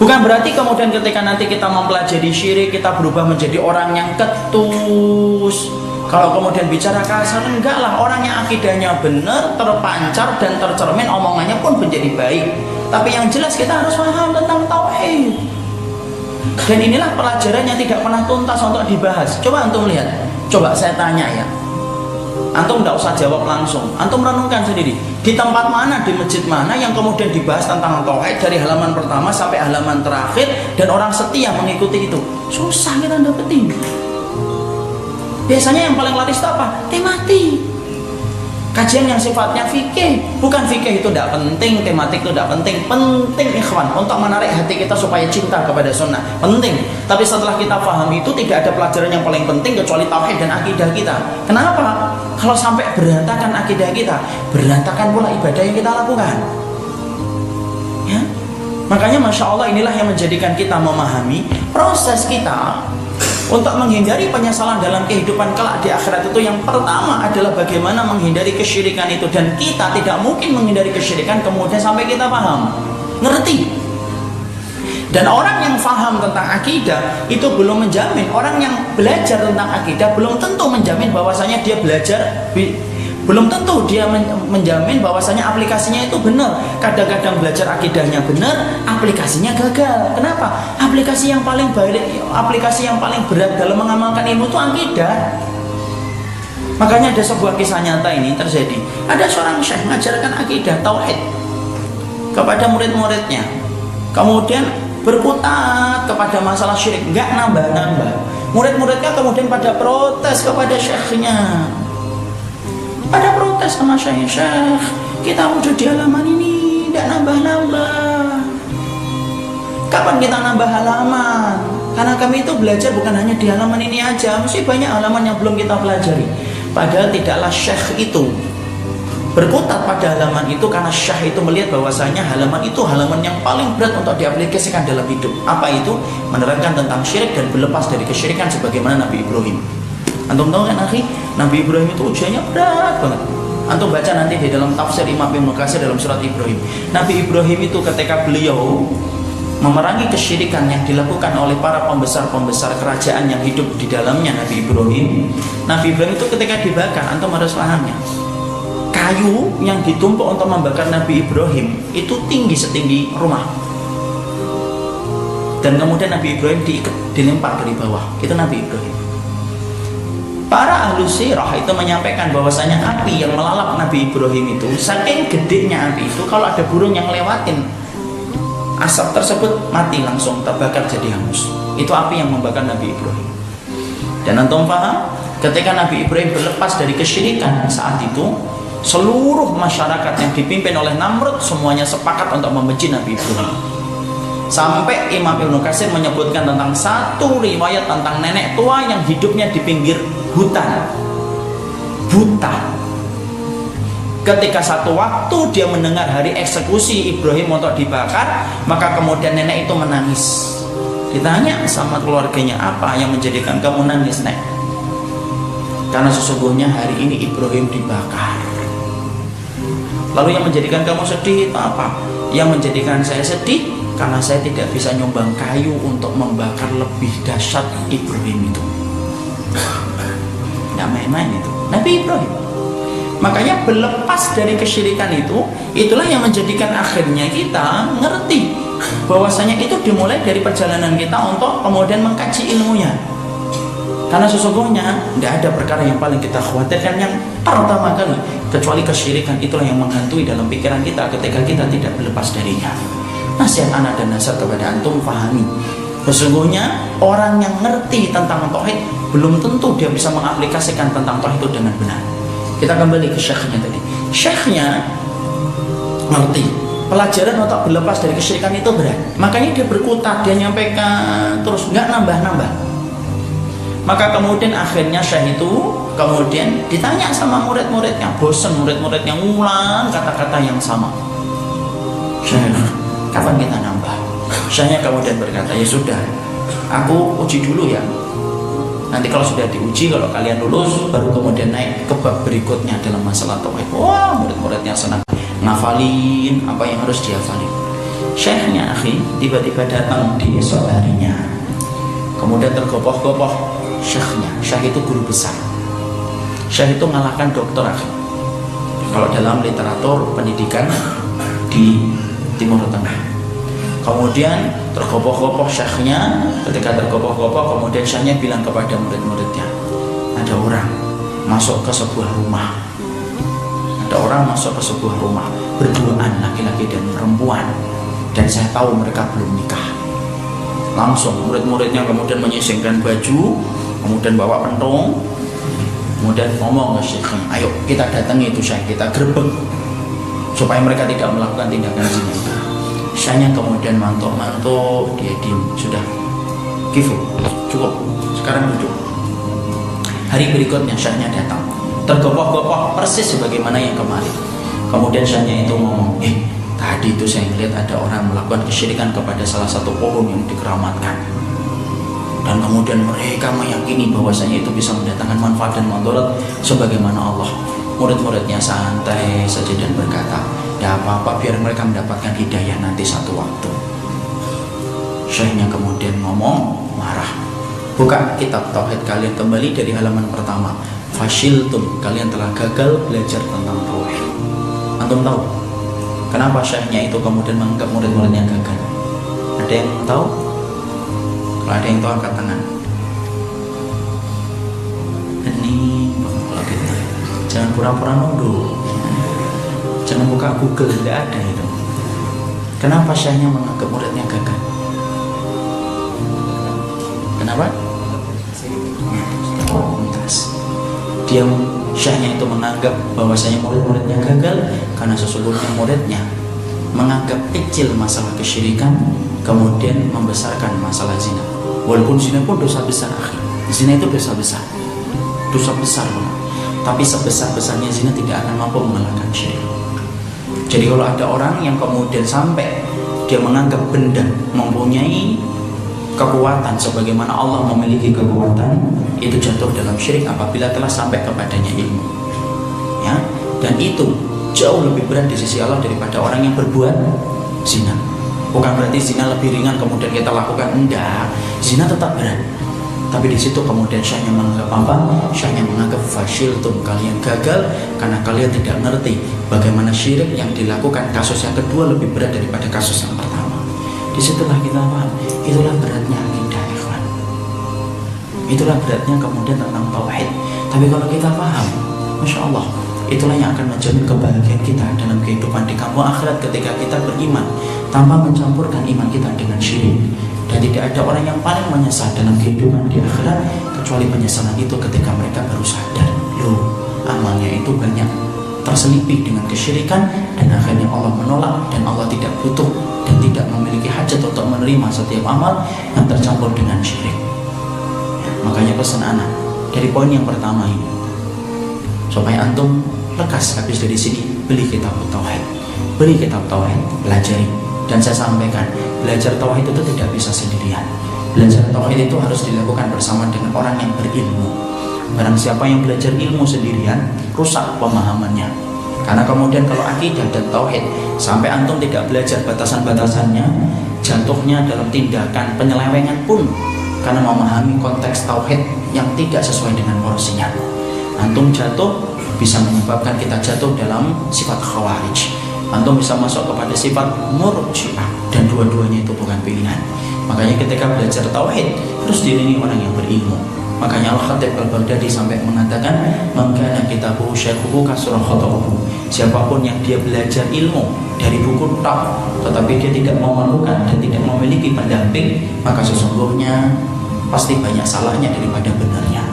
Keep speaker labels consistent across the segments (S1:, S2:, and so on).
S1: Bukan berarti kemudian ketika nanti kita mempelajari syirik kita berubah menjadi orang yang ketus. Kalau kemudian bicara kasar, enggak lah, orang yang akidahnya benar, terpancar dan tercermin, omongannya pun menjadi baik. Tapi yang jelas kita harus paham tentang tauhid. Dan inilah pelajaran yang tidak pernah tuntas untuk dibahas. Coba antum lihat, coba saya tanya ya, antum tidak usah jawab langsung, antum renungkan sendiri. Di tempat mana, di masjid mana yang kemudian dibahas tentang tauhid dari halaman pertama sampai halaman terakhir dan orang setia mengikuti itu? Susah kita dapetin. Biasanya yang paling laris itu apa? Tematik. Kajian yang sifatnya fikih. Bukan fikih itu tidak penting, tematik itu tidak penting. Penting ikhwan untuk menarik hati kita supaya cinta kepada sunnah. Penting. Tapi setelah kita paham itu tidak ada pelajaran yang paling penting kecuali tauhid dan akidah kita. Kenapa? Kalau sampai berantakan akidah kita, berantakan pula ibadah yang kita lakukan. Ya? Makanya Masya Allah inilah yang menjadikan kita memahami proses kita untuk menghindari penyesalan dalam kehidupan kelak di akhirat itu. Yang pertama adalah bagaimana menghindari kesyirikan itu. Dan kita tidak mungkin menghindari kesyirikan kemudian sampai kita paham, ngerti. Dan orang yang paham tentang akidah itu belum menjamin, orang yang belajar tentang akidah belum tentu menjamin bahwasanya dia belajar, belum tentu dia menjamin bahwasanya aplikasinya itu benar. Kadang-kadang belajar akidahnya benar, aplikasinya gagal. Kenapa? Aplikasi yang paling berat dalam mengamalkan ilmu itu akidah. Makanya ada sebuah kisah nyata ini terjadi. Ada seorang syekh mengajarkan akidah tauhid kepada murid-muridnya. Kemudian berkutat kepada masalah syirik, nggak nambah-nambah. Murid-muridnya kemudian pada protes kepada syekhnya. Pada protes sama syekh, kita udah di halaman ini, tidak nambah-nambah. Kapan kita nambah halaman? Karena kami itu belajar bukan hanya di halaman ini aja, mesti banyak halaman yang belum kita pelajari. Padahal tidaklah syekh itu berkutat pada halaman itu karena syekh itu melihat bahwasanya halaman itu halaman yang paling berat untuk diaplikasikan dalam hidup. Apa itu? Menerangkan tentang syirik dan berlepas dari kesyirikan sebagaimana Nabi Ibrahim. Antum tahu kan akhi, Nabi Ibrahim itu ujiannya berat banget. Antum baca nanti di dalam tafsir Imam Ibnu Katsir dalam surat Ibrahim. Nabi Ibrahim itu ketika beliau memerangi kesyirikan yang dilakukan oleh para pembesar-pembesar kerajaan yang hidup di dalamnya Nabi Ibrahim itu ketika dibakar, antum harus pahamnya, kayu yang ditumpuk untuk membakar Nabi Ibrahim itu tinggi setinggi rumah. Dan kemudian Nabi Ibrahim dilempar dari bawah. Itu Nabi Ibrahim. Para ahlu sirah itu menyampaikan bahwasanya api yang melalap Nabi Ibrahim itu saking gedenya api itu, kalau ada burung yang lewatin asap tersebut mati langsung, terbakar jadi hangus. Itu api yang membakar Nabi Ibrahim. Dan antum paham, ketika Nabi Ibrahim berlepas dari kesyirikan saat itu, seluruh masyarakat yang dipimpin oleh Namrud semuanya sepakat untuk membenci Nabi Ibrahim. Sampai Imam Ibnu Katsir menyebutkan tentang satu riwayat tentang nenek tua yang hidupnya di pinggir hutan, buta. Ketika satu waktu dia mendengar hari eksekusi Ibrahim untuk dibakar, maka kemudian nenek itu menangis. Ditanya sama keluarganya, apa yang menjadikan kamu nangis, Nek? Karena sesungguhnya hari ini Ibrahim dibakar. Lalu yang menjadikan kamu sedih itu apa? Yang menjadikan saya sedih karena saya tidak bisa nyumbang kayu untuk membakar lebih dahsyat Ibrahim itu. Tidak main-main itu Nabi Ibrahim. Makanya berlepas dari kesyirikan itu, itulah yang menjadikan akhirnya kita ngerti bahwasanya itu dimulai dari perjalanan kita untuk kemudian mengkaji ilmunya. Karena sesungguhnya tidak ada perkara yang paling kita khawatirkan yang pertama kali kecuali kesyirikan. Itulah yang menghantui dalam pikiran kita ketika kita tidak berlepas darinya. Nasihat anak dan nasihat kepada antum, pahami sesungguhnya orang yang ngerti tentang tauhid belum tentu dia bisa mengaplikasikan tentang tauhid itu dengan benar. Kita kembali ke syekhnya tadi. Syekhnya ngerti pelajaran untuk berlepas dari kesyirikan itu berat, makanya dia berkutat, dia nyampaikan terus, nggak nambah-nambah. Maka kemudian akhirnya syekh itu kemudian ditanya sama murid-muridnya, bosan murid-muridnya ngulang kata-kata yang sama. Syekh, kapan kita nambah? Syekhnya kemudian berkata, ya sudah, aku uji dulu ya. Nanti kalau sudah diuji, kalau kalian lulus, baru kemudian naik ke bab berikutnya dalam masalah tauhid. Wah, murid-muridnya senang ngafalin apa yang harus dihafalin. Syekhnya akhi tiba-tiba datang di esok harinya, kemudian tergopoh-gopoh syekhnya. Syekh itu guru besar, syekh itu mengalahkan dokter akhi kalau dalam literatur pendidikan di Timur Tengah. Kemudian tergopoh-gopoh syekhnya. Ketika tergopoh-gopoh, kemudian syekhnya bilang kepada murid-muridnya, ada orang masuk ke sebuah rumah, ada orang masuk ke sebuah rumah berduaan, laki-laki dan perempuan, dan saya tahu mereka belum nikah. Langsung murid-muridnya kemudian menyisingkan baju, kemudian bawa pentung, kemudian ngomong ke syekhnya, ayo kita datangi itu syekh, kita gerbek supaya mereka tidak melakukan tindakan zina. Syekhnya kemudian mantuk-mantuk, dia diam, sudah kifu, cukup, sekarang duduk. Hari berikutnya syekhnya datang, tergopoh-gopoh persis sebagaimana yang kemarin. Kemudian syekhnya itu ngomong, tadi itu saya melihat ada orang melakukan kesyirikan kepada salah satu pohon yang dikeramatkan, dan kemudian mereka meyakini bahwasanya itu bisa mendatangkan manfaat dan mudarat sebagaimana Allah. Murid-muridnya santai saja dan berkata, tidak apa-apa, biar mereka mendapatkan hidayah nanti satu waktu. Syekhnya kemudian ngomong, marah, buka kitab tauhid kalian kembali dari halaman pertama. Fashiltum, kalian telah gagal belajar tentang tauhid. Antum tahu kenapa syekhnya itu kemudian menganggap murid-muridnya gagal? Ada yang tahu? Kalau ada yang tahu angkat tangan. Ini kalau gitu, jangan pura-pura nunduk, jangan buka Google, tidak ada itu. Kenapa syekhnya menganggap muridnya gagal? Kenapa? Dia syekhnya itu menganggap bahwasanya murid-muridnya gagal karena sesungguhnya muridnya menganggap kecil masalah kesyirikan, kemudian membesarkan masalah zina. Walaupun zina pun dosa besar akhir. Zina itu dosa besar, dosa besar banget. Tapi sebesar-besarnya zina tidak akan mampu mengalahkan syirik. Jadi kalau ada orang yang kemudian sampai dia menganggap benda mempunyai kekuatan sebagaimana Allah memiliki kekuatan, itu jatuh dalam syirik apabila telah sampai kepadanya ilmu, ya. Dan itu jauh lebih berat di sisi Allah daripada orang yang berbuat zina. Bukan berarti zina lebih ringan kemudian kita lakukan, enggak, zina tetap berat. Tapi di situ kemudian syekhnya menganggap apa? Syekhnya menganggap fashiltum, kalian gagal karena kalian tidak ngerti bagaimana syirik yang dilakukan kasus yang kedua lebih berat daripada kasus yang pertama. Disitulah kita paham, itulah beratnya akidah, ikhwan. Itulah beratnya kemudian tentang tauhid. Tapi kalau kita paham, masya Allah, itulah yang akan menjamin kebahagiaan kita dalam kehidupan di kampung akhirat ketika kita beriman tanpa mencampurkan iman kita dengan syirik. Dan tidak ada orang yang paling menyesal dalam kehidupan di akhirat kecuali penyesalan itu ketika mereka baru sadar, loh, amalnya itu banyak terselipih dengan kesyirikan, dan akhirnya Allah menolak dan Allah tidak butuh dan tidak memiliki hajat untuk menerima setiap amal yang tercampur dengan syirik. Makanya pesan anak dari poin yang pertama ini, supaya antum lekas habis dari sini, beli kitab tauhid, beli kitab tauhid, pelajari. Dan saya sampaikan, belajar tauhid itu tidak bisa sendirian. Belajar tauhid itu harus dilakukan bersama dengan orang yang berilmu. Barang siapa yang belajar ilmu sendirian, rusak pemahamannya. Karena kemudian kalau akidah dan tauhid sampai antum tidak belajar batasan-batasannya, jatuhnya dalam tindakan penyelewengan pun karena memahami konteks tauhid yang tidak sesuai dengan porsinya. Antum jatuh bisa menyebabkan kita jatuh dalam sifat khawarij. Antum bisa masuk kepada sifat murji'ah, dan dua-duanya itu bukan pilihan. Makanya ketika belajar tauhid terus diiringi orang yang berilmu. Makanya Al-Khatib Al-Baghdadi sampai mengatakan, "Man kana kitabuhu syaikhuhu kasra khata'uhu." Siapapun yang dia belajar ilmu dari buku tok, tetapi dia tidak memerlukan dan tidak memiliki pendamping, maka sesungguhnya pasti banyak salahnya daripada benarnya.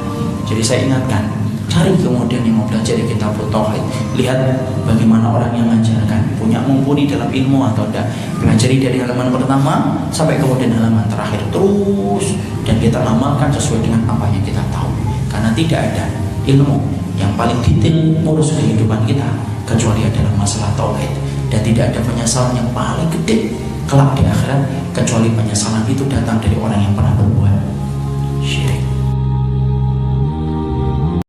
S1: Jadi saya ingatkan, cari kemudian yang mau belajar di kitab tauhid, lihat bagaimana orang yang mengajarkan, punya mumpuni dalam ilmu atau tidak. Pelajari dari halaman pertama sampai kemudian halaman terakhir terus, dan kita amalkan sesuai dengan apa yang kita tahu. Karena tidak ada ilmu yang paling detail ngurus kehidupan kita kecuali adalah masalah tauhid, dan tidak ada penyesalan yang paling gede kelak di akhirat kecuali penyesalan itu datang dari orang yang pernah berbuat syirik.